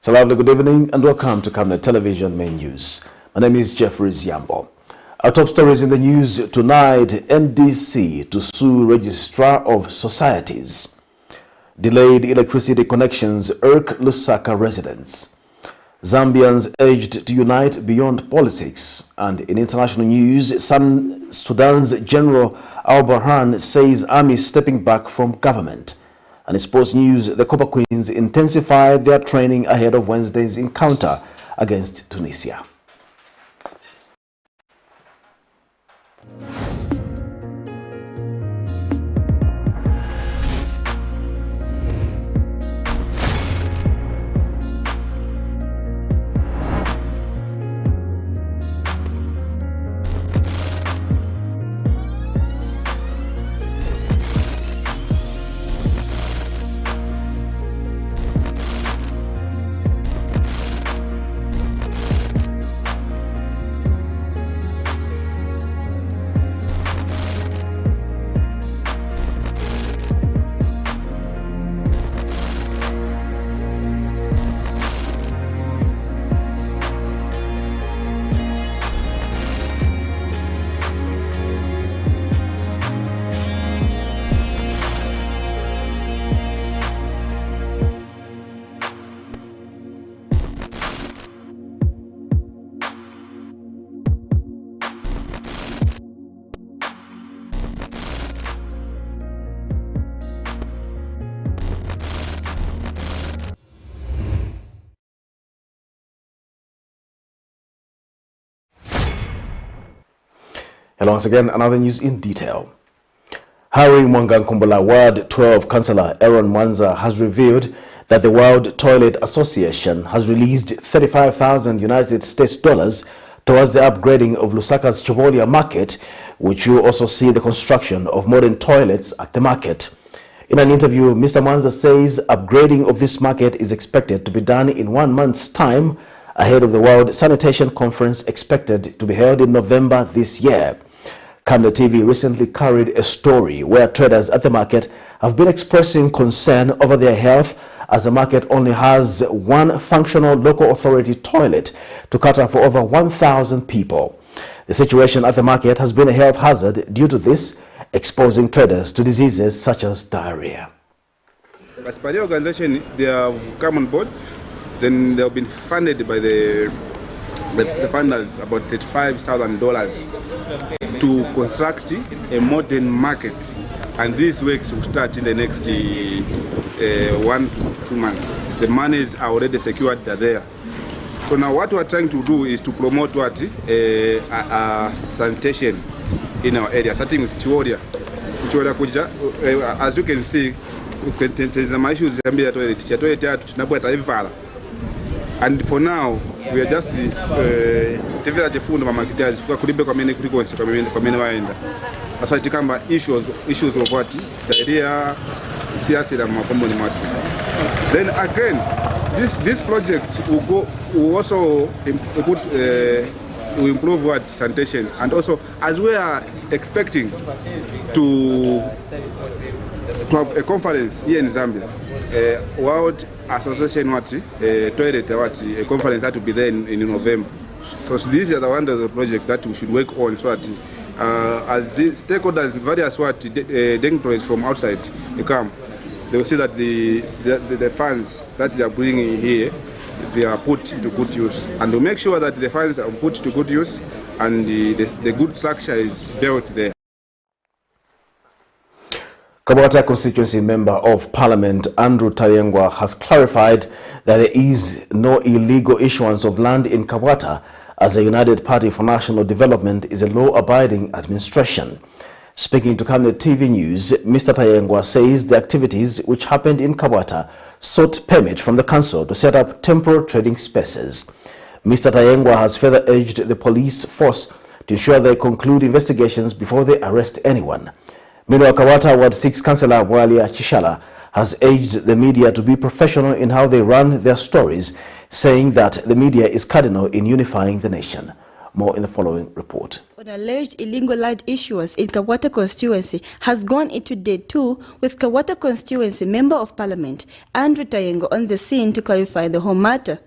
So lovely good evening and welcome to Camnet Television Main News. My name is Jeffrey Ziambo. Our top stories in the news tonight: NDC to sue Registrar of Societies. Delayed electricity connections irk LUSAKA residents. Zambians urged to unite beyond politics. And in international news, Sudan's General AL-BURHAN says army stepping back from government. And in sports news, the Copper Queens intensified their training ahead of Wednesday's encounter against Tunisia. Hello once again, another news in detail. Harry Mwangankumbola Ward 12 Councillor Aaron Mwanza has revealed that the World Toilet Association has released 35,000 United States dollars towards the upgrading of Lusaka's Chivolia market, which will also see the construction of modern toilets at the market. In an interview, Mr. Mwanza says upgrading of this market is expected to be done in 1 month's time, ahead of the World Sanitation Conference expected to be held in November this year. Camnet TV recently carried a story where traders at the market have been expressing concern over their health, as the market only has one functional local authority toilet to cater for over 1,000 people. The situation at the market has been a health hazard due to this, exposing traders to diseases such as diarrhea. As per the organization, they have come on board. Then they have been funded by the funders about $35,000 to construct a modern market, and these works will start in the next 1 to 2 months. The monies are already secured, they're there. So now what we're trying to do is to promote what sanitation in our area, starting with Chivolia. As you can see, there's some issues. And for now, we are just issues of what diarrhea, then again, this project will also will improve what sanitation, and also as we are expecting to have a conference here in Zambia, World Association toilet a conference that will be there in November. So these are the ones of the project that we should work on, so that as the stakeholders, various dignitaries from outside come, they will see that the funds that they are bringing here, they are put into good use, and to make sure that the funds are put to good use and the good structure is built there. Kabata constituency member of parliament Andrew Tayengwa has clarified that there is no illegal issuance of land in Kabata, as the United Party for National Development is a law-abiding administration. Speaking to Camnet TV News, Mr. Tayengwa says the activities which happened in Kabata sought permit from the council to set up temporary trading spaces. Mr. Tayengwa has further urged the police force to ensure they conclude investigations before they arrest anyone. Meanwhile, Kabata Ward 6 Councillor Walia Chishala has urged the media to be professional in how they run their stories, saying that the media is cardinal in unifying the nation. More in the following report. An alleged illegal land issuance in Kawata constituency has gone into day 2 with Kawata constituency Member of Parliament Andrew Tayengo on the scene to clarify the whole matter.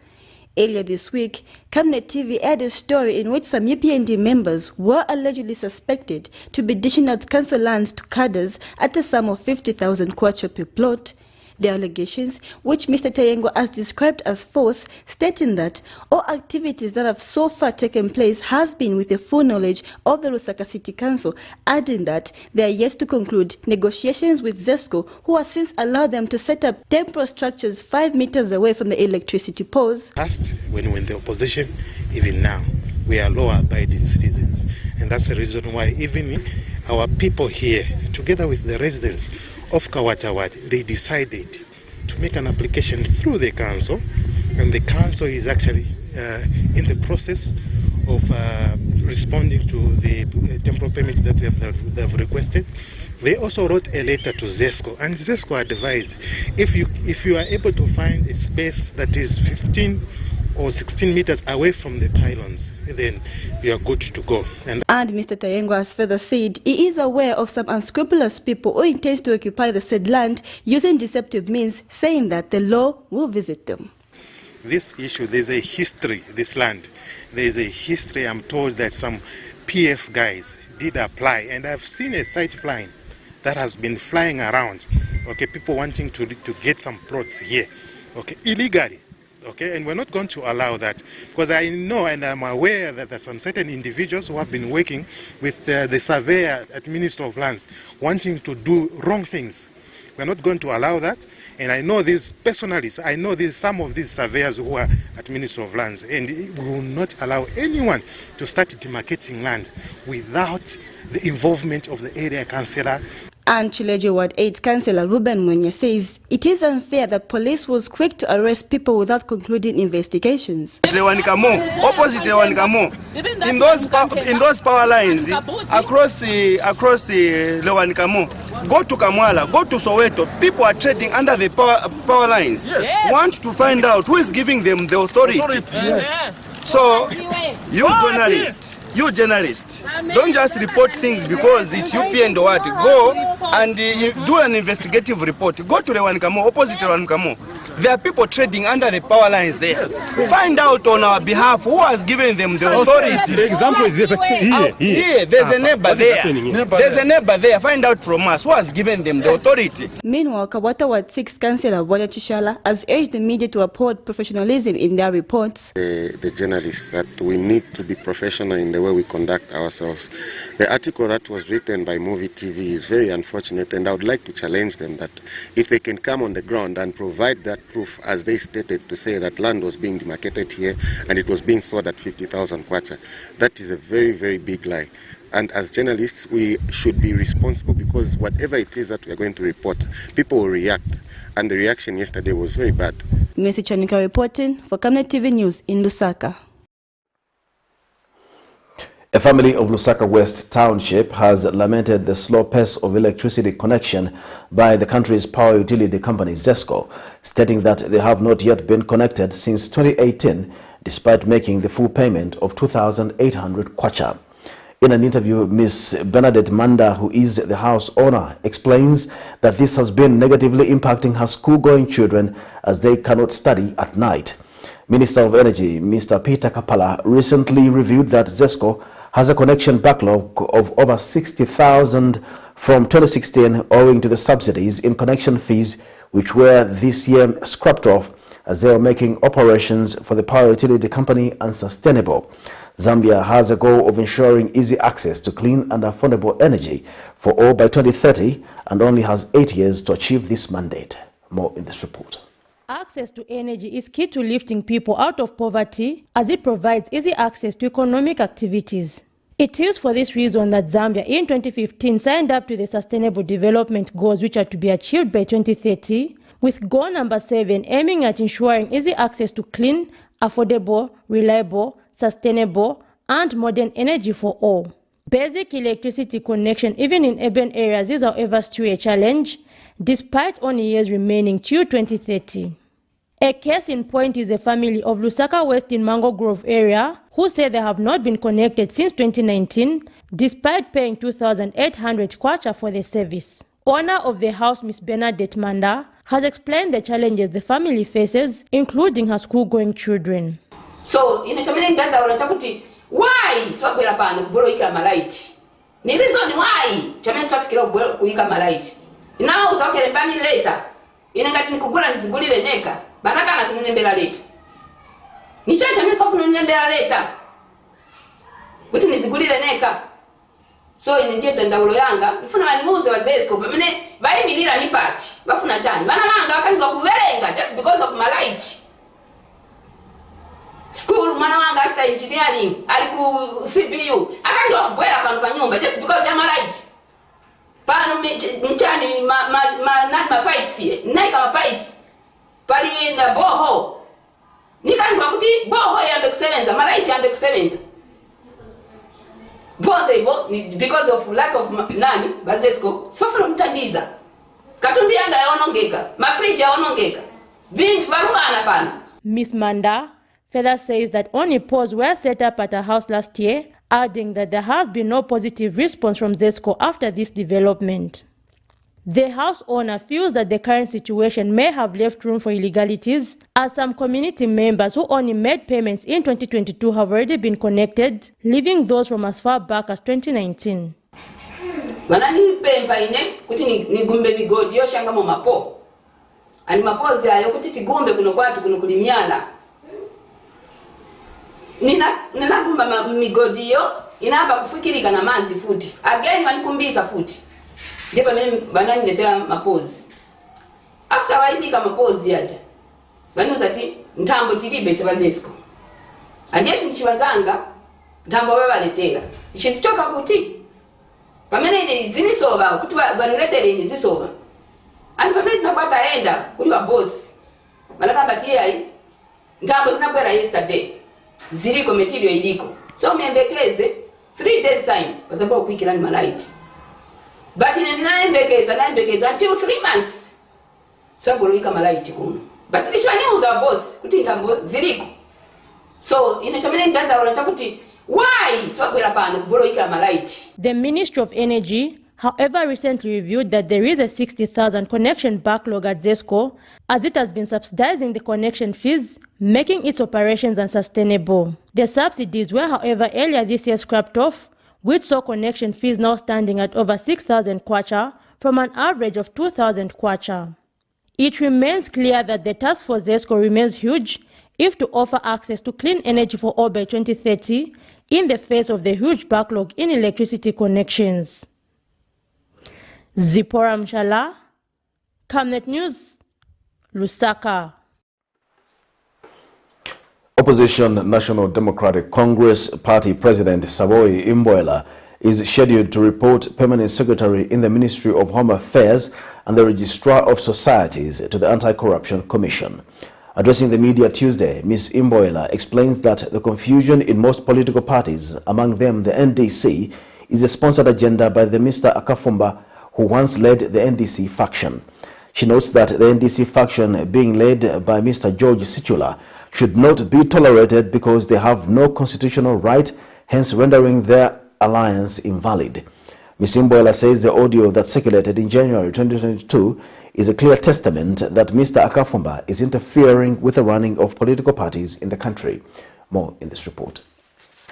Earlier this week, Camnet TV aired a story in which some UPND members were allegedly suspected to be dishing out council lands to cadres at a sum of 50,000 kwacha per plot. The allegations, which Mr. Tayengo has described as false, stating that all activities that have so far taken place has been with the full knowledge of the LUSAKA City Council, adding that they are yet to conclude negotiations with ZESCO, who has since allowed them to set up temporary structures 5 meters away from the electricity poles. Past, when we were in the opposition, even now, we are law-abiding citizens. And that's the reason why even our people here, together with the residents of Kawata Ward, they decided to make an application through the council, and the council is actually in the process of responding to the temporary permit that they have requested. They also wrote a letter to ZESCO, and ZESCO advised if you are able to find a space that is 15 or 16 meters away from the pylons, then you are good to go. And Mr. Tayengo has further said he is aware of some unscrupulous people who intend to occupy the said land using deceptive means, saying that the law will visit them. This issue, there's a history, this land, there's a history. I'm told that some PF guys did apply, and I've seen a site plan that has been flying around, okay, people wanting to get some plots here, okay, illegally. Okay, and we're not going to allow that, because I know and I'm aware that there's some certain individuals who have been working with the surveyor at Minister of Lands wanting to do wrong things. We're not going to allow that, and I know these personally, I know some of these surveyors who are at Minister of Lands, and we will not allow anyone to start demarcating land without the involvement of the area councillor. And Chileje Ward 8 Councillor Ruben Mwenya says it is unfair that police was quick to arrest people without concluding investigations. Opposite Lewanikamo, in those power lines across the Lewanikamo, go to Kamwala, go to Soweto, people are trading under the power lines. Yes. Want to find out who is giving them the authority. So, you journalists, don't just report things because it's UP and what. Go and do an investigative report. Go to Lewanikamo, opposite Lewanikamo. There are people trading under the power lines there. Yes. Find out on our behalf who has given them the authority. The example is here. There's a neighbor there. There's a neighbor there. Find out from us who has given them the authority. Meanwhile, Kawata Ward 6 Councillor Bola Chishala has urged the media to uphold professionalism in their reports. The journalists, that we need to be professional in the way we conduct ourselves. The article that was written by Movie TV is very unfortunate, and I would like to challenge them that if they can come on the ground and provide that proof, as they stated, to say that land was being demarcated here and it was being sold at 50,000 kwacha, that is a very, very big lie. And as journalists, we should be responsible, because whatever it is that we are going to report, people will react. And the reaction yesterday was very bad. Messi Chanika reporting for Camnet TV News in Lusaka. A family of Lusaka West Township has lamented the slow pace of electricity connection by the country's power utility company ZESCO, stating that they have not yet been connected since 2018, despite making the full payment of 2,800 kwacha. In an interview, Ms. Bernadette Manda, who is the house owner, explains that this has been negatively impacting her school-going children as they cannot study at night. Minister of Energy, Mr. Peter Kapala, recently revealed that ZESCO has a connection backlog of over 60,000 from 2016 owing to the subsidies in connection fees, which were this year scrapped off as they are making operations for the power utility company unsustainable. Zambia has a goal of ensuring easy access to clean and affordable energy for all by 2030 and only has 8 years to achieve this mandate. More in this report. Access to energy is key to lifting people out of poverty, as it provides easy access to economic activities. It is for this reason that Zambia in 2015 signed up to the Sustainable Development Goals, which are to be achieved by 2030, with goal number 7 aiming at ensuring easy access to clean, affordable, reliable, sustainable, and modern energy for all. Basic electricity connection, even in urban areas, is however still a challenge, despite only years remaining till 2030. A case in point is a family of Lusaka West in Mango Grove area who say they have not been connected since 2019 despite paying 2,800 kwacha for the service. Owner of the house, Ms. Bernadette Manda, has explained the challenges the family faces, including her school-going children. So, in a chairman, why swap a pan of Boroika Malite? The reason why Chairman Swafkiro Kuika Malite. Now, so can ban later. In a catching Kugura is good in the neck. Banakana can remember later. Nisha Chairman Soften remember later. Putin is good in the neck. So in India and Daulanga, if I news was this, but buy me any part, Bafuna Chan, Manamanga can go Verenga just because of my light. School, Manamanga engineering, Aliku CPU, I can go Buera Pampanyumba just because I'm a light. Pano Michani, my pipes here, Nike pipes, Pari in the boho. Nikan Wakuti, boho and excellence, my light and excellence. Because of lack of nani bazesko sofuna mtandiza katumbi yanga yaonongeka mafriji yaonongeka vintu varumana pana. Ms. Manda further says that only poles were set up at her house last year, adding that there has been no positive response from ZESCO after this development. The house owner feels that the current situation may have left room for illegalities, as some community members who only made payments in 2022 have already been connected, leaving those from as far back as 2019. Banani pempa ine kuti ni gumbe migodi yo shanga mo mapo. Ani mapozi ayo kuti tigumbe kuno kwatu kuno kulimiana. Nina gumba migodi yo inaba kufikirika na manzi futi. Again wanikumbisa futi. Ndipo mimi banani letera mapozi. After waibika mapozi yaja. Banuza ti ntambo tilibe sebazesko. Andiyeti mchiwazanga ntambo babaletera. Ichizichoka kuti. Pamene ine zinisoba kuti baniletere ine zisoba. Ani pamene tunapata enda kuli wa boss. Balakamba tiyai ntambo zinabwera yesterday. Ziliko material iliko. So miembekeze 3 days time basababu kuikira ni malaiti. But in a 9 decades until 3 months. So go kama light kuno. But this one news our boss kutinda boss ziliko. So in a chamene ndanda wala kuti why swakwera pano kuboro kama light. The Ministry of Energy, however, recently reviewed that there is a 60,000 connection backlog at ZESCO, as it has been subsidizing the connection fees, making its operations unsustainable. The subsidies were, however, earlier this year scrapped off, which saw connection fees now standing at over 6,000 kwacha from an average of 2,000 kwacha. It remains clear that the task for ZESCO remains huge if to offer access to clean energy for all by 2030 in the face of the huge backlog in electricity connections. Zipporah Mshala, Camnet News, Lusaka. Opposition National Democratic Congress Party President Savoy Imboela is scheduled to report Permanent Secretary in the Ministry of Home Affairs and the Registrar of Societies to the Anti-Corruption Commission. Addressing the media Tuesday, Ms. Imboela explains that the confusion in most political parties, among them the NDC, is a sponsored agenda by the Mr. Akafumba, who once led the NDC faction. She notes that the NDC faction, being led by Mr. George Situla, should not be tolerated because they have no constitutional right, hence rendering their alliance invalid. Ms. Imboela says the audio that circulated in January 2022 is a clear testament that Mr. Akafumba is interfering with the running of political parties in the country. More in this report.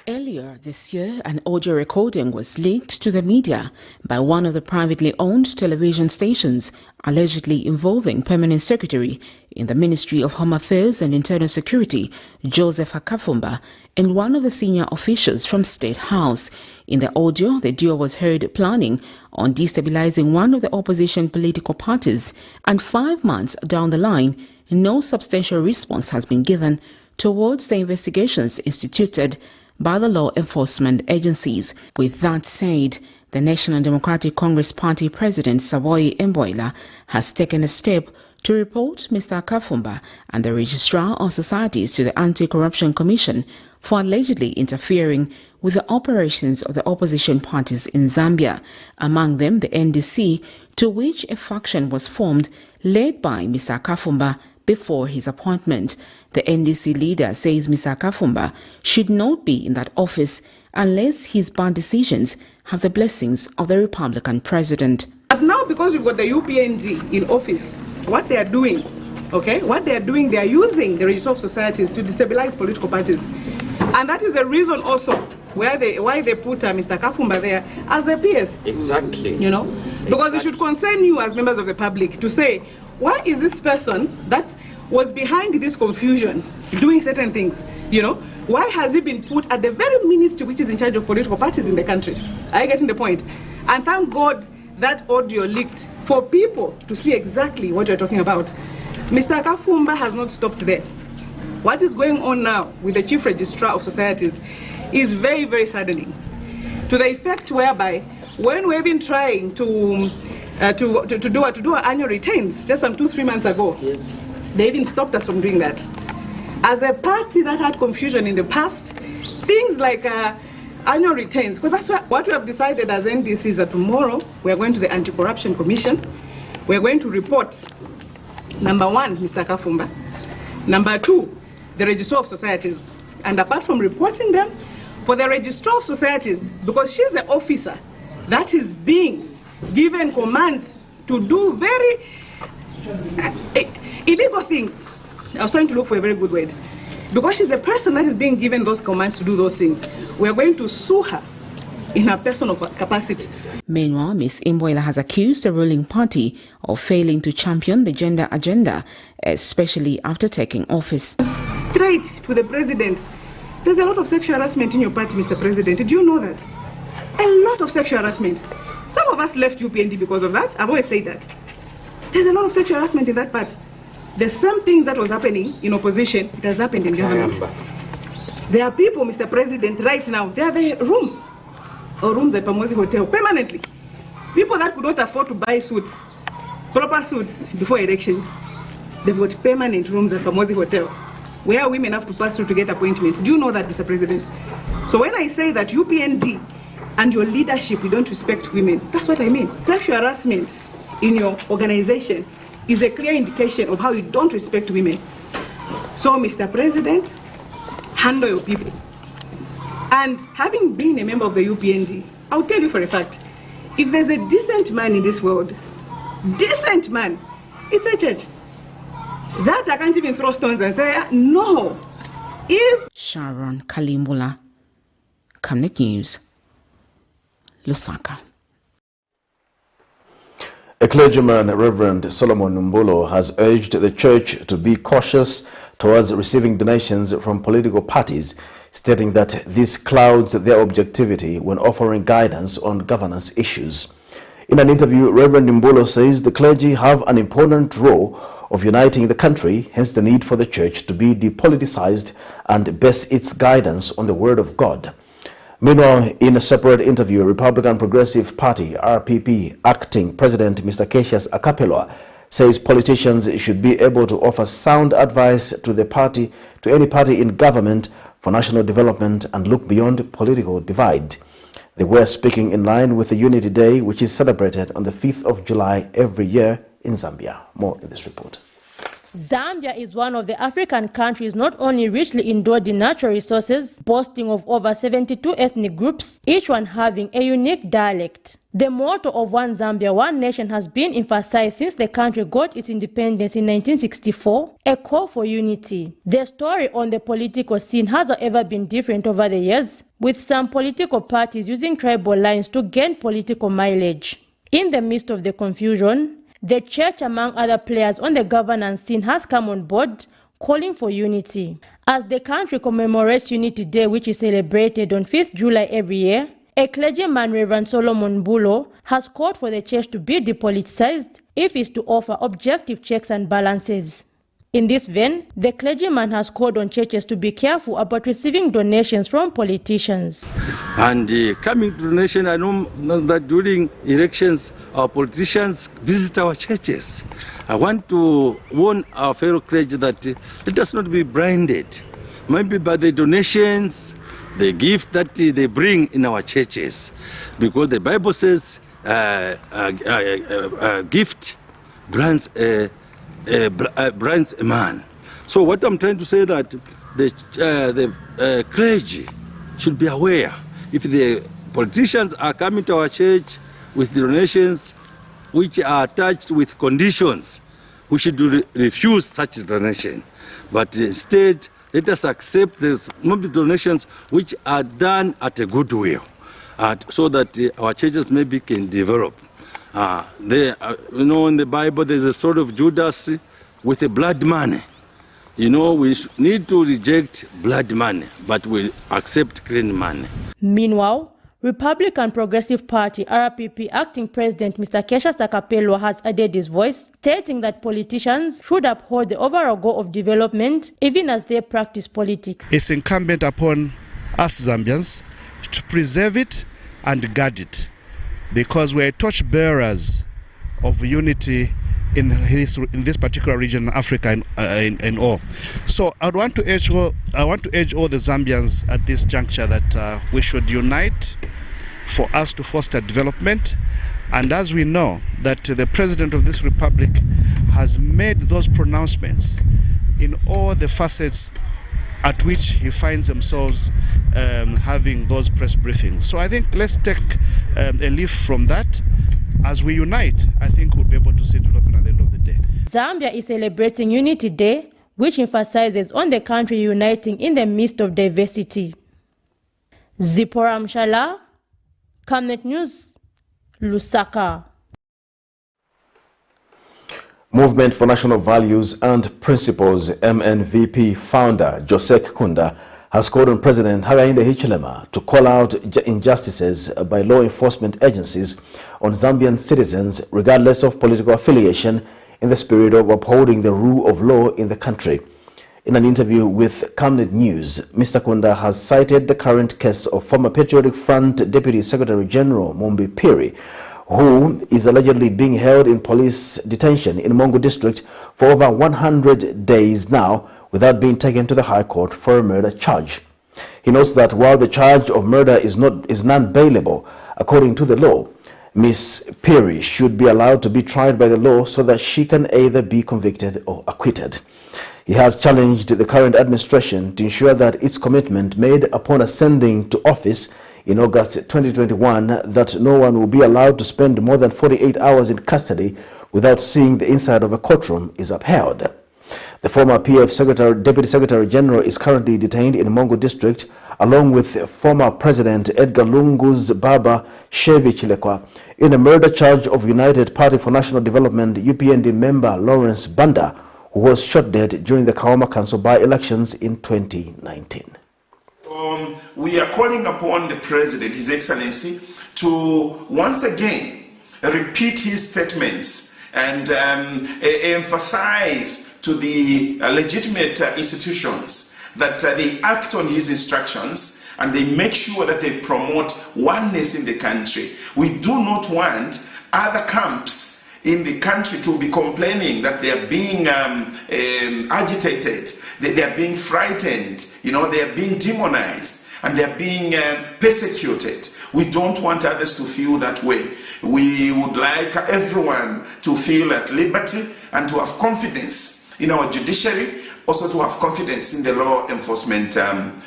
Earlier this year, an audio recording was leaked to the media by one of the privately owned television stations, allegedly involving Permanent Secretary in the Ministry of Home Affairs and Internal Security, Joseph Akafumba, and one of the senior officials from State House. In the audio, the duo was heard planning on destabilizing one of the opposition political parties, and 5 months down the line, no substantial response has been given towards the investigations instituted by the law enforcement agencies. With that said, the National Democratic Congress Party President Savoy Imboela has taken a step to report Mr. Akafumba and the Registrar of Societies to the Anti-Corruption Commission for allegedly interfering with the operations of the opposition parties in Zambia, among them the NDC, to which a faction was formed led by Mr. Akafumba, before his appointment. The NDC leader says Mr. Kafumba should not be in that office unless his bad decisions have the blessings of the Republican president. But now, because you've got the UPND in office, what they are doing, they are using the Registrar of Societies to destabilize political parties. And that is the reason also why they put Mr. Kafumba there as a PS. Exactly. You know? Because it should concern you as members of the public to say, why is this person that was behind this confusion doing certain things, you know? Why has he been put at the very ministry which is in charge of political parties in the country? Are you getting the point? And thank God that audio leaked for people to see exactly what you're talking about. Mr. Kafumba has not stopped there. What is going on now with the Chief Registrar of Societies is very, very saddening, to the effect whereby when we've been trying to do our annual retains just some 2-3 months ago, yes, they even stopped us from doing that. As a party that had confusion in the past, things like annual retains, because that's what we have decided as NDC is that tomorrow we are going to the Anti-Corruption Commission. We are going to report, number 1, Mr. Kafumba, number 2, the Registrar of Societies. And apart from reporting them, for the Registrar of Societies, because she's an officer that is being given commands to do very illegal things. I was trying to look for a very good word. Because she's a person that is being given those commands to do those things, we are going to sue her in her personal capacity. Meanwhile, Ms. Imboila has accused the ruling party of failing to champion the gender agenda, especially after taking office. Straight to the president. There's a lot of sexual harassment in your party, Mr. President. Did you know that? A lot of sexual harassment. Some of us left UPND because of that. I've always said that. There's a lot of sexual harassment in that part. The same things that was happening in opposition, it has happened in government. There are people, Mr. President, right now, they have a room or rooms at Pamozi Hotel permanently. People that could not afford to buy suits, proper suits before elections, they've got permanent rooms at Pamozi Hotel where women have to pass through to get appointments. Do you know that, Mr. President? So when I say that UPND and your leadership, you don't respect women, that's what I mean. Sexual harassment in your organization is a clear indication of how you don't respect women. So, Mr. President, handle your people. And having been a member of the UPND, I'll tell you for a fact, if there's a decent man in this world, decent man, it's a church. That I can't even throw stones and say, no. If Sharon Kalimbula, Camnet News, Lusaka. A clergyman, Reverend Solomon Numbulo, has urged the church to be cautious towards receiving donations from political parties, stating that this clouds their objectivity when offering guidance on governance issues. In an interview, Reverend Numbulo says the clergy have an important role of uniting the country, hence the need for the church to be depoliticized and base its guidance on the Word of God. Meanwhile, in a separate interview, Republican Progressive Party, RPP, acting President Mr. Cassius Akapelwa says politicians should be able to offer sound advice to any party in government for national development and look beyond political divide. They were speaking in line with the Unity Day, which is celebrated on the 5th of July every year in Zambia. More in this report. Zambia is one of the African countries not only richly endowed in natural resources, boasting of over 72 ethnic groups, each one having a unique dialect. The motto of One Zambia, One Nation has been emphasized since the country got its independence in 1964, a call for unity. The story on the political scene has however been different over the years, with some political parties using tribal lines to gain political mileage. In the midst of the confusion, the church, among other players on the governance scene, has come on board, calling for unity. As the country commemorates Unity Day, which is celebrated on 5th July every year, a clergyman, Reverend Solomon Numbulo, has called for the church to be depoliticized if it's to offer objective checks and balances. In this vein, the clergyman has called on churches to be careful about receiving donations from politicians. And coming to donation, I know that during elections, our politicians visit our churches. I want to warn our fellow clergy that let us not be blinded, maybe by the donations, the gift that they bring in our churches, because the Bible says gift grants brands a man. So what I'm trying to say that the clergy should be aware if the politicians are coming to our church with donations which are attached with conditions, we should refuse such donation. But instead, let us accept these donations which are done at a goodwill, so that our churches maybe can develop. You know, in the Bible, there's a sort of Judas with a blood money. You know, we need to reject blood money, but we accept clean money. Meanwhile, Republican Progressive Party RPP acting president Mr. Kesha Sakapelwa has added his voice, stating that politicians should uphold the overall goal of development even as they practice politics. It's incumbent upon us Zambians to preserve it and guard it, because we're torchbearers of unity in this particular region, Africa and all. So I want to urge all the Zambians at this juncture that we should unite for us to foster development. And as we know that the President of this Republic has made those pronouncements in all the facets at which he finds themselves having those press briefings. So I think let's take a leaf from that. As we unite, I think we'll be able to see development at the end of the day. Zambia is celebrating Unity Day, which emphasizes on the country uniting in the midst of diversity. Zipporah Mshala, Camnet News, Lusaka. Movement for National Values and Principles MNVP founder Josek Kunda has called on President Hakainde Hichilema to call out injustices by law enforcement agencies on Zambian citizens regardless of political affiliation, in the spirit of upholding the rule of law in the country. In an interview with Camnet News, Mr. Kunda has cited the current case of former Patriotic Front Deputy Secretary General Mumbi Piri, who is allegedly being held in police detention in Mongo District for over 100 days now without being taken to the High Court for a murder charge. He notes that while the charge of murder is non-bailable according to the law, Ms. Piri should be allowed to be tried by the law so that she can either be convicted or acquitted. He has challenged the current administration to ensure that its commitment made upon ascending to office in August 2021 that no one will be allowed to spend more than 48 hours in custody without seeing the inside of a courtroom is upheld. The former PF Deputy Secretary General is currently detained in Mongo District along with former President Edgar Lungu's Baba Shebi Chilekwa in a murder charge of United Party for National Development UPND member Lawrence Banda, who was shot dead during the Kaoma Council by-elections in 2019. We are calling upon the President, His Excellency, to once again repeat his statements and emphasize to the legitimate institutions that they act on his instructions and they make sure that they promote oneness in the country. We do not want other camps in the country to be complaining that they are being agitated, they are being frightened, you know, they are being demonized and they are being persecuted. We don't want others to feel that way. We would like everyone to feel at liberty and to have confidence in our judiciary, also to have confidence in the law enforcement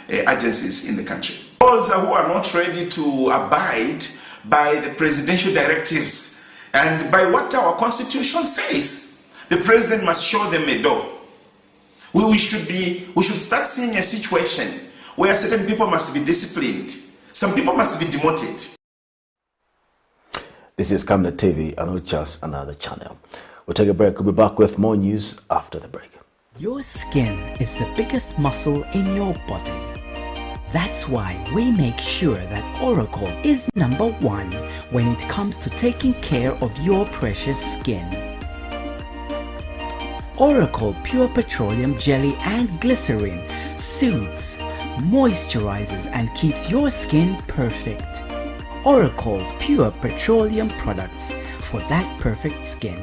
agencies in the country. Those who are not ready to abide by the presidential directives and by what our constitution says, the president must show them a door. We should start seeing a situation where certain people must be disciplined. Some people must be demoted. This is Camnet TV and we'll just another channel. We'll take a break. We'll be back with more news after the break. Your skin is the biggest muscle in your body. That's why we make sure that Oracle is #1 when it comes to taking care of your precious skin. Oracle Pure Petroleum Jelly and Glycerin soothes, moisturizes and keeps your skin perfect. Oracle Pure Petroleum products for that perfect skin.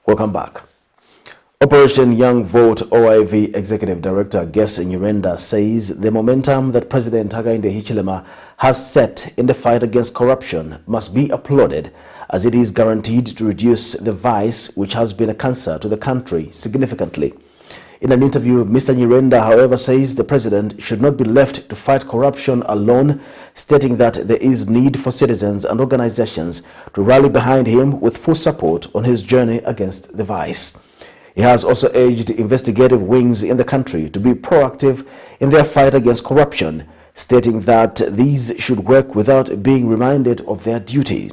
Welcome back. Operation Young Vote OIV Executive Director Ges Nyirenda says the momentum that President Hakainde Hichilema has set in the fight against corruption must be applauded, as it is guaranteed to reduce the vice which has been a cancer to the country significantly. In an interview, Mr. Nyirenda, however, says the president should not be left to fight corruption alone, stating that there is need for citizens and organizations to rally behind him with full support on his journey against the vice. He has also urged investigative wings in the country to be proactive in their fight against corruption, stating that these should work without being reminded of their duty.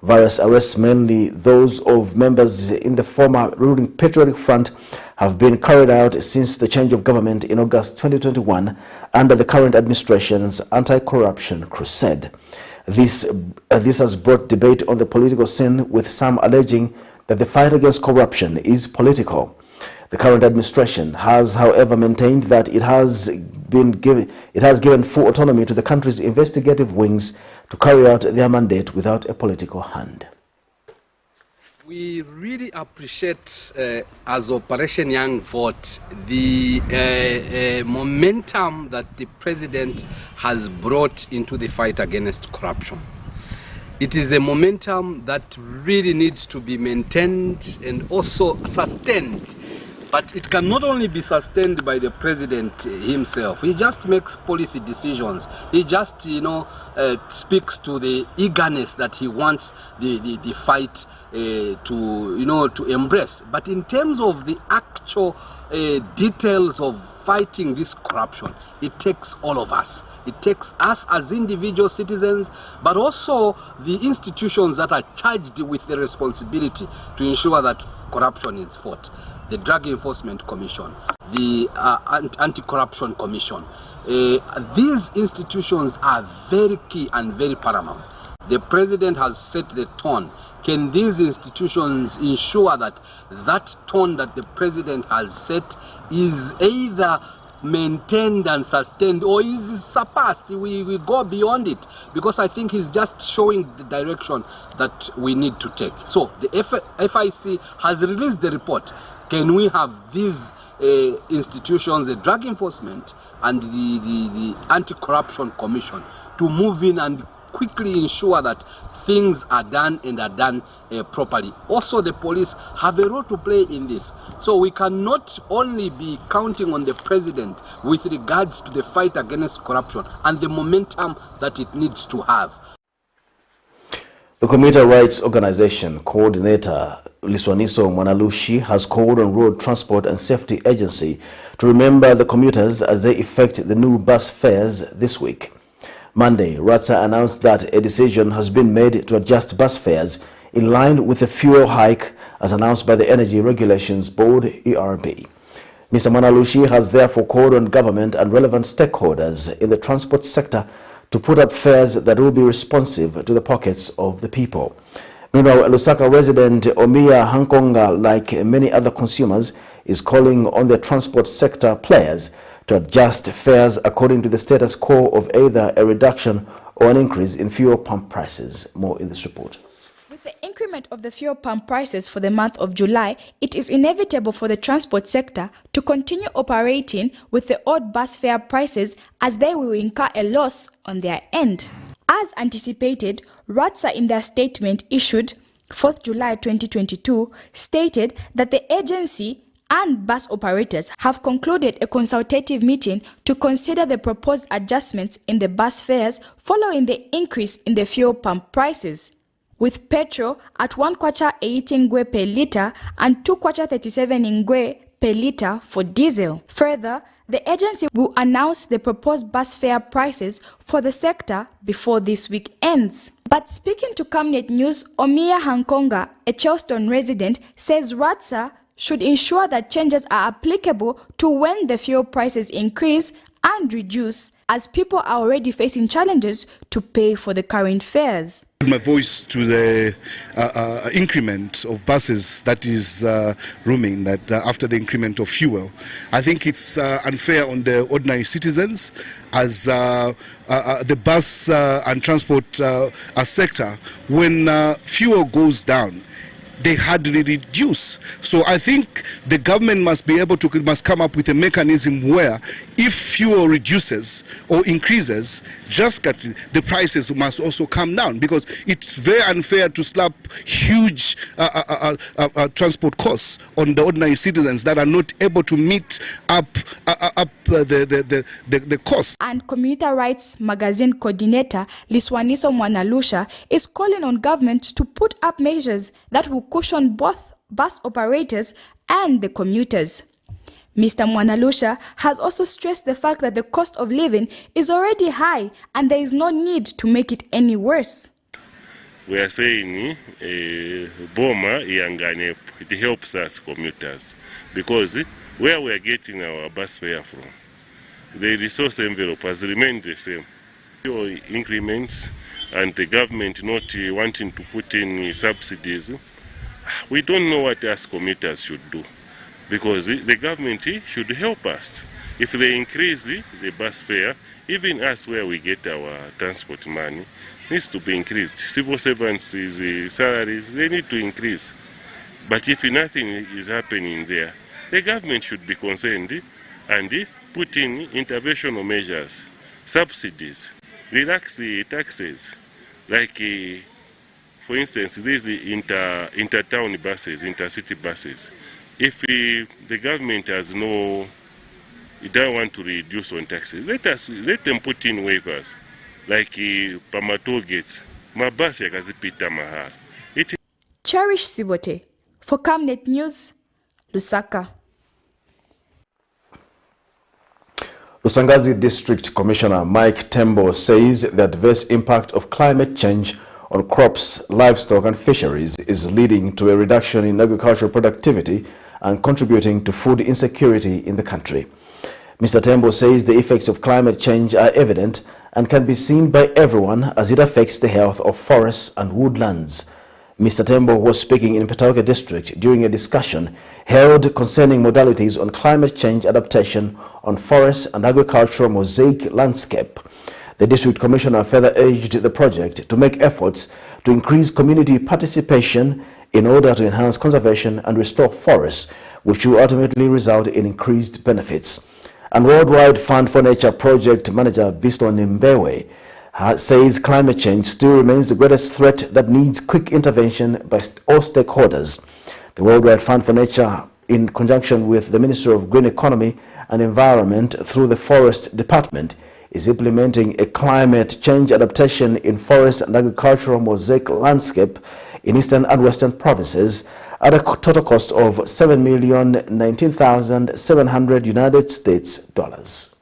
Various arrests, mainly those of members in the former ruling Patriotic Front, have been carried out since the change of government in August 2021 under the current administration's anti-corruption crusade. This has brought debate on the political scene, with some alleging that the fight against corruption is political. The current administration has, however, maintained that it has given full autonomy to the country's investigative wings to carry out their mandate without a political hand. We really appreciate, as Operation Young Vote, the momentum that the president has brought into the fight against corruption. It is a momentum that really needs to be maintained and also sustained. But it can not only be sustained by the president himself. He just makes policy decisions. He just, speaks to the eagerness that he wants the fight to embrace. But in terms of the actual details of fighting this corruption, it takes all of us. It takes us as individual citizens, but also the institutions that are charged with the responsibility to ensure that corruption is fought. The Drug Enforcement Commission, the Anti-Corruption Commission. These institutions are very key and very paramount. The president has set the tone. Can these institutions ensure that that tone that the president has set is either maintained and sustained or is surpassed? We go beyond it, because I think he's just showing the direction that we need to take. So the FIC has released the report. Can we have these institutions, the Drug Enforcement and the Anti-Corruption Commission, to move in and quickly ensure that things are done and are done properly. Also, the police have a role to play in this. So we cannot only be counting on the president with regards to the fight against corruption and the momentum that it needs to have. The Commuter Rights Organization coordinator Liswaniso Mwanalushi has called on Road Transport and Safety Agency to remember the commuters as they effect the new bus fares this week. Monday, RATSA announced that a decision has been made to adjust bus fares in line with the fuel hike as announced by the Energy Regulations Board, ERB. Mr. Mwanalushi has therefore called on government and relevant stakeholders in the transport sector to put up fares that will be responsive to the pockets of the people. Meanwhile, Lusaka resident Omiya Hankonga, like many other consumers, is calling on the transport sector players to adjust fares according to the status quo of either a reduction or an increase in fuel pump prices. More in this report. With the increment of the fuel pump prices for the month of July, it is inevitable for the transport sector to continue operating with the odd bus fare prices, as they will incur a loss on their end. As anticipated, RATSA in their statement issued 4th July 2022 stated that the agency and bus operators have concluded a consultative meeting to consider the proposed adjustments in the bus fares following the increase in the fuel pump prices, with petrol at 1 kwacha 18 ngwe per litre and 2 kwacha 37 ngwe per litre for diesel. Further, the agency will announce the proposed bus fare prices for the sector before this week ends. But speaking to Camnet News, Omiya Hankonga, a Charleston resident, says RATSA should ensure that changes are applicable to when the fuel prices increase and reduce, as people are already facing challenges to pay for the current fares. My voice to the increment of buses that is roaming that after the increment of fuel. I think it's unfair on the ordinary citizens, as the bus and transport sector, when fuel goes down, they hardly reduce. So I think the government must come up with a mechanism where if fuel reduces or increases, the prices must also come down, because it's very unfair to slap huge transport costs on the ordinary citizens that are not able to meet up the cost. And Commuter Rights Magazine coordinator Liswaniso Mwanalusha is calling on government to put up measures that will cushion both bus operators and the commuters. Mr. Mwanalusha has also stressed the fact that the cost of living is already high and there is no need to make it any worse. We are saying Boma Yanganep, it helps us commuters, because where we are getting our bus fare from, the resource envelope has remained the same. Increments and the government not wanting to put in subsidies, we don't know what us commuters should do, because the government should help us. If they increase the bus fare, even us where we get our transport money needs to be increased. Civil servants' salaries, they need to increase. But if nothing is happening there, the government should be concerned and put in interventional measures, subsidies, relax the taxes, like for instance these inter-town buses, intercity buses. If the government has it don't want to reduce on taxes, let them put in waivers, like Pamato gates, mabasi yakazipita mahali. Cherish Sibote for Camnet News, Lusaka. Lusangazi District Commissioner Mike Tembo says the adverse impact of climate change on crops, livestock and fisheries is leading to a reduction in agricultural productivity and contributing to food insecurity in the country. Mr. Tembo says the effects of climate change are evident and can be seen by everyone as it affects the health of forests and woodlands. Mr. Tembo was speaking in Petauke District during a discussion held concerning modalities on climate change adaptation on forest and agricultural mosaic landscape. The District Commissioner further urged the project to make efforts to increase community participation in order to enhance conservation and restore forests, which will ultimately result in increased benefits. And Worldwide Fund for Nature project manager Bisto Nimbewe says climate change still remains the greatest threat that needs quick intervention by all stakeholders. The Worldwide Fund for Nature, in conjunction with the Ministry of Green Economy and Environment through the Forest Department, is implementing a climate change adaptation in forest and agricultural mosaic landscape in eastern and western provinces at a total cost of $7,019,700 United States dollars.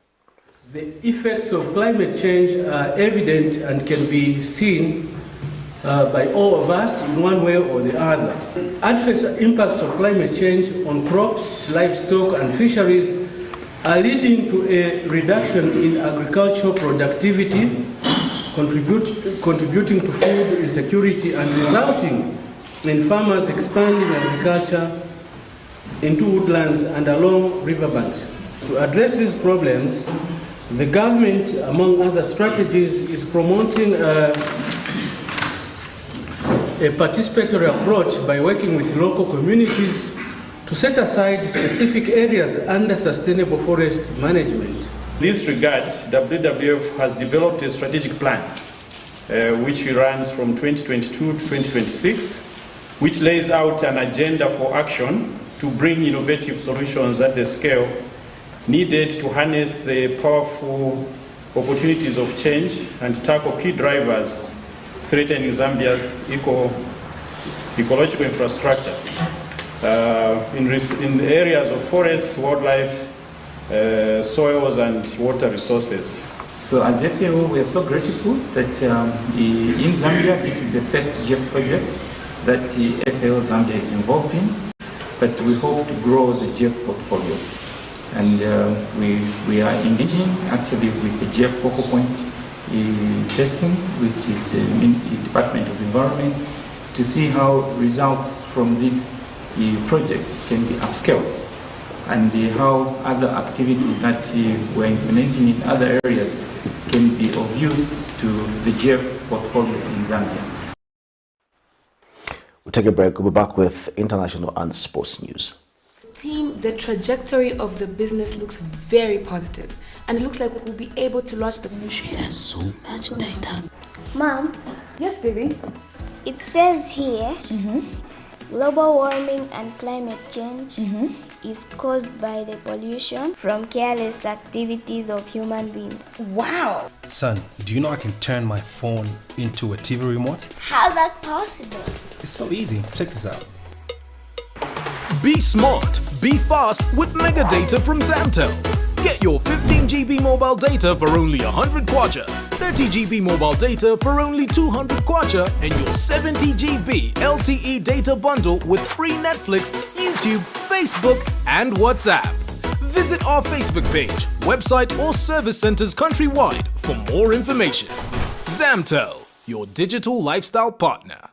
The effects of climate change are evident and can be seen by all of us in one way or the other. Adverse impacts of climate change on crops, livestock and fisheries are leading to a reduction in agricultural productivity, contributing to food insecurity and resulting in farmers expanding agriculture into woodlands and along riverbanks. To address these problems, the government, among other strategies, is promoting a participatory approach by working with local communities to set aside specific areas under sustainable forest management. In this regard, WWF has developed a strategic plan which runs from 2022 to 2026, which lays out an agenda for action to bring innovative solutions at the scale needed to harness the powerful opportunities of change and tackle key drivers threatening Zambia's ecological infrastructure in the areas of forests, wildlife, soils and water resources. So as FAO, we are so grateful that in Zambia, this is the first GEF project that FAO Zambia is involved in, but we hope to grow the GEF portfolio. And we are engaging actually with the GEF focal point testing, which is the Department of Environment, to see how results from this project can be upscaled and how other activities that we're implementing in other areas can be of use to the GEF portfolio in Zambia. We'll take a break. We'll be back with international and sports news. Team, the trajectory of the business looks very positive, and it looks like we'll be able to launch the ministry. There's so much data. Mom. Yes, baby. It says here, global warming and climate change is caused by the pollution from careless activities of human beings. Wow! Son, do you know I can turn my phone into a TV remote? How's that possible? It's so easy. Check this out. Be smart, be fast with mega data from Zamtel. Get your 15 GB mobile data for only 100 kwacha, 30 GB mobile data for only 200 kwacha, and your 70 GB LTE data bundle with free Netflix, YouTube, Facebook, and WhatsApp. Visit our Facebook page, website, or service centers countrywide for more information. Zamtel, your digital lifestyle partner.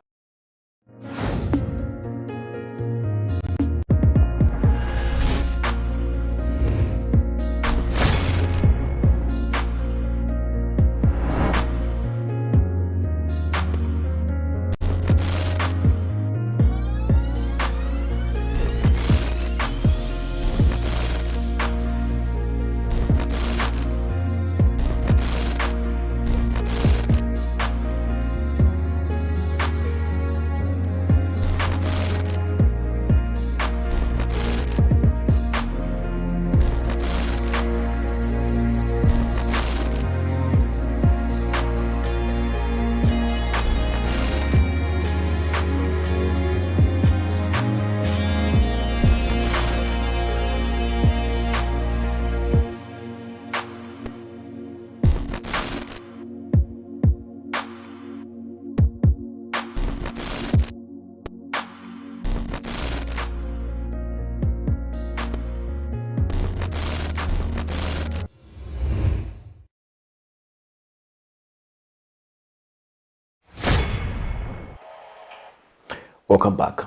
Welcome back.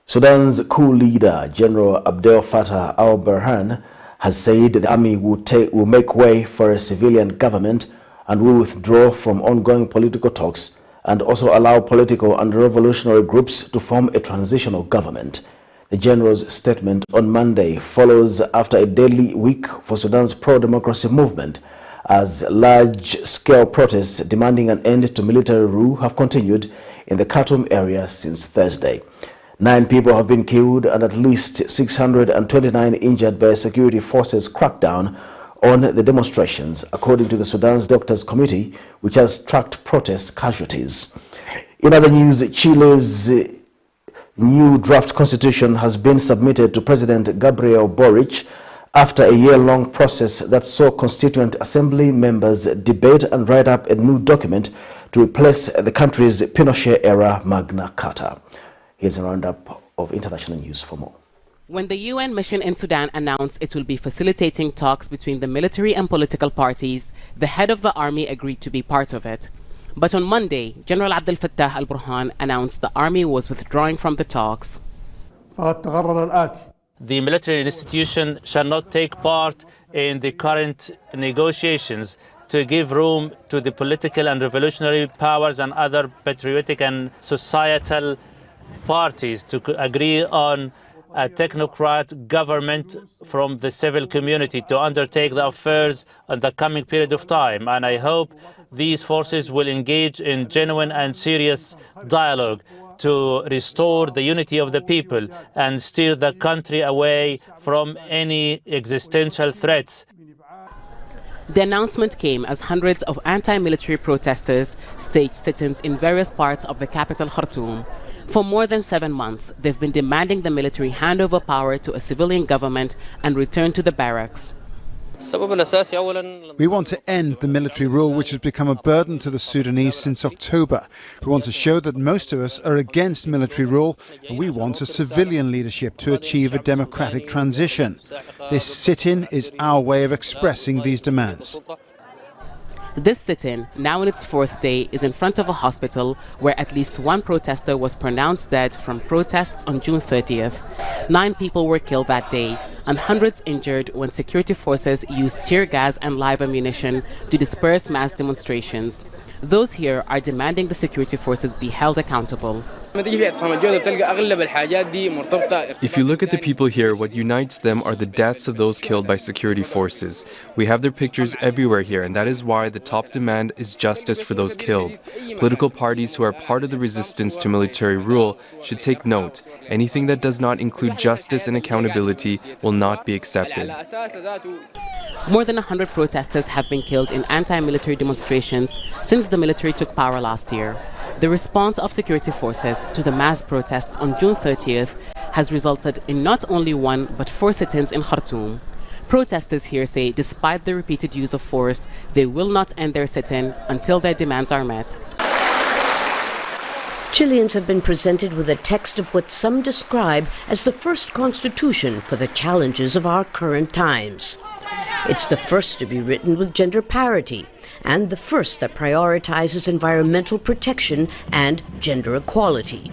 Sudan's coup leader, General Abdel Fattah al-Burhan, has said the army will make way for a civilian government and will withdraw from ongoing political talks and also allow political and revolutionary groups to form a transitional government. The general's statement on Monday follows after a deadly week for Sudan's pro-democracy movement, as large-scale protests demanding an end to military rule have continued in the Khartoum area since Thursday. 9 people have been killed and at least 629 injured by security forces crackdown on the demonstrations, according to the Sudan's Doctors Committee, which has tracked protest casualties. In other news, Chile's new draft constitution has been submitted to President Gabriel Boric after a year-long process that saw Constituent Assembly members debate and write up a new document to replace the country's Pinochet-era Magna Carta. Here's a roundup of international news for more. When the UN mission in Sudan announced it will be facilitating talks between the military and political parties, the head of the army agreed to be part of it. But on Monday, General Abdel Fattah al-Burhan announced the army was withdrawing from the talks. The military institution shall not take part in the current negotiations to give room to the political and revolutionary powers and other patriotic and societal parties to agree on a technocrat government from the civil community to undertake the affairs in the coming period of time. And I hope these forces will engage in genuine and serious dialogue to restore the unity of the people and steer the country away from any existential threats. The announcement came as hundreds of anti-military protesters staged sit-ins in various parts of the capital, Khartoum. For more than 7 months, they've been demanding the military hand over power to a civilian government and return to the barracks. We want to end the military rule, which has become a burden to the Sudanese since October. We want to show that most of us are against military rule, and we want a civilian leadership to achieve a democratic transition. This sit-in is our way of expressing these demands. This sit-in, now in its 4th day, is in front of a hospital where at least 1 protester was pronounced dead from protests on June 30th. 9 people were killed that day and hundreds injured when security forces used tear gas and live ammunition to disperse mass demonstrations. Those here are demanding the security forces be held accountable. If you look at the people here, what unites them are the deaths of those killed by security forces. We have their pictures everywhere here, and that is why the top demand is justice for those killed. Political parties who are part of the resistance to military rule should take note. Anything that does not include justice and accountability will not be accepted. More than 100 protesters have been killed in anti-military demonstrations since the military took power last year. The response of security forces to the mass protests on June 30th has resulted in not only 1 but 4 sit-ins in Khartoum. Protesters here say despite the repeated use of force, they will not end their sit-in until their demands are met. Chileans have been presented with a text of what some describe as the first constitution for the challenges of our current times. It's the first to be written with gender parity, and the first that prioritizes environmental protection and gender equality.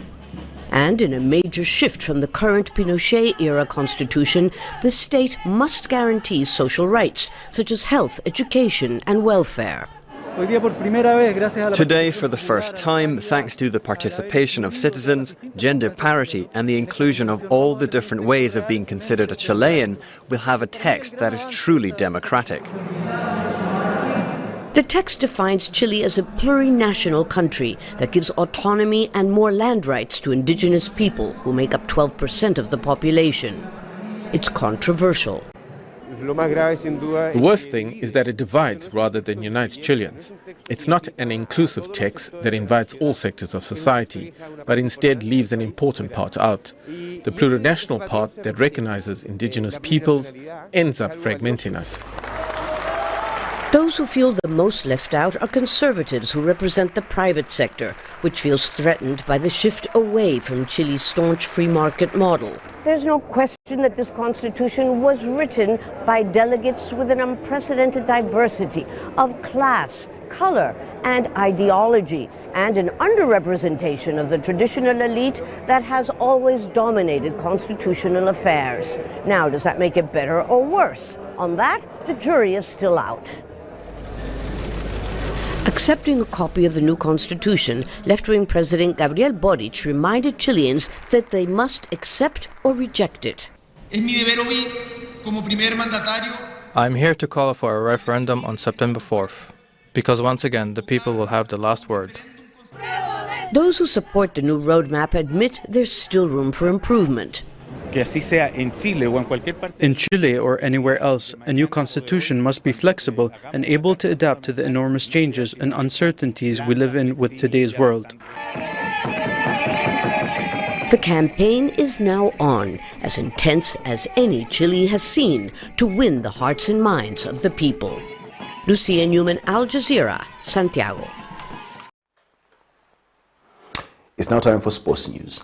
And in a major shift from the current Pinochet-era constitution, the state must guarantee social rights, such as health, education, and welfare. Today, for the first time, thanks to the participation of citizens, gender parity and the inclusion of all the different ways of being considered a Chilean, we'll have a text that is truly democratic. The text defines Chile as a plurinational country that gives autonomy and more land rights to indigenous people who make up 12% of the population. It's controversial. The worst thing is that it divides rather than unites Chileans. It's not an inclusive text that invites all sectors of society, but instead leaves an important part out. The plurinational part that recognizes indigenous peoples ends up fragmenting us. Those who feel the most left out are conservatives who represent the private sector, which feels threatened by the shift away from Chile's staunch free market model. There's no question that this constitution was written by delegates with an unprecedented diversity of class, color, and ideology, and an underrepresentation of the traditional elite that has always dominated constitutional affairs. Now, does that make it better or worse? On that, the jury is still out. Accepting a copy of the new constitution, left-wing President Gabriel Boric reminded Chileans that they must accept or reject it. I'm here to call for a referendum on September 4th, because once again the people will have the last word. Those who support the new roadmap admit there's still room for improvement. In Chile or anywhere else, a new constitution must be flexible and able to adapt to the enormous changes and uncertainties we live in with today's world. The campaign is now on, as intense as any Chile has seen, to win the hearts and minds of the people. Lucia Newman, Al Jazeera, Santiago. It's now time for sports news.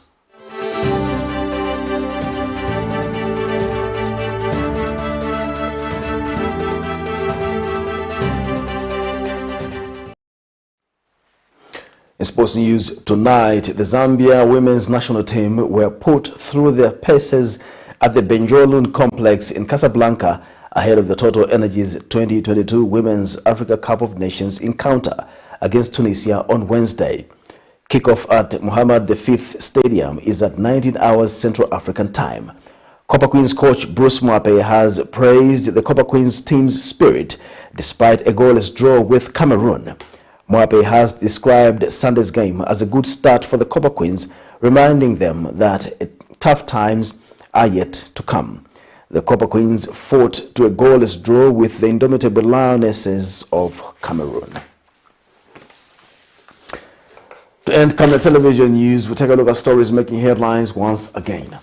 In sports news tonight, the Zambia women's national team were put through their paces at the Benjolun complex in Casablanca ahead of the Total Energies 2022 Women's Africa Cup of Nations encounter against Tunisia on Wednesday. Kickoff at Mohammed V Stadium is at 19 hours Central African time. Copper Queens coach Bruce Mwape has praised the Copper Queens team's spirit despite a goalless draw with Cameroon. Mwape has described Sunday's game as a good start for the Copper Queens, reminding them that tough times are yet to come. The Copper Queens fought to a goalless draw with the indomitable Lionesses of Cameroon. To end Camnet television news, we'll take a look at stories making headlines once again.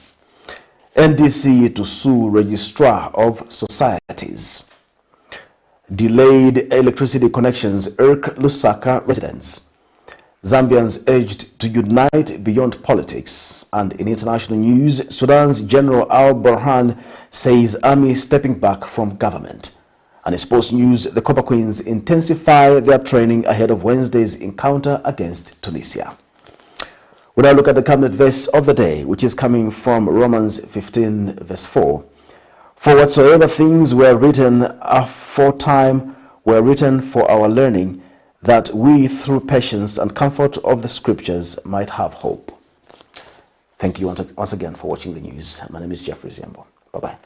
NDC to sue Registrar of Societies. Delayed electricity connections irk Lusaka residents. Zambians urged to unite beyond politics. And in international news, Sudan's General AL-BURHAN says army stepping back from government. And in sports news, the Copper Queens intensify their training ahead of Wednesday's encounter against Tunisia. We now look at the Camnet verse of the day, which is coming from Romans 15 verse 4. For whatsoever things were written aforetime were written for our learning, that we through patience and comfort of the scriptures might have hope. Thank you once again for watching the news. My name is Jeffrey Ziambo. Bye-bye.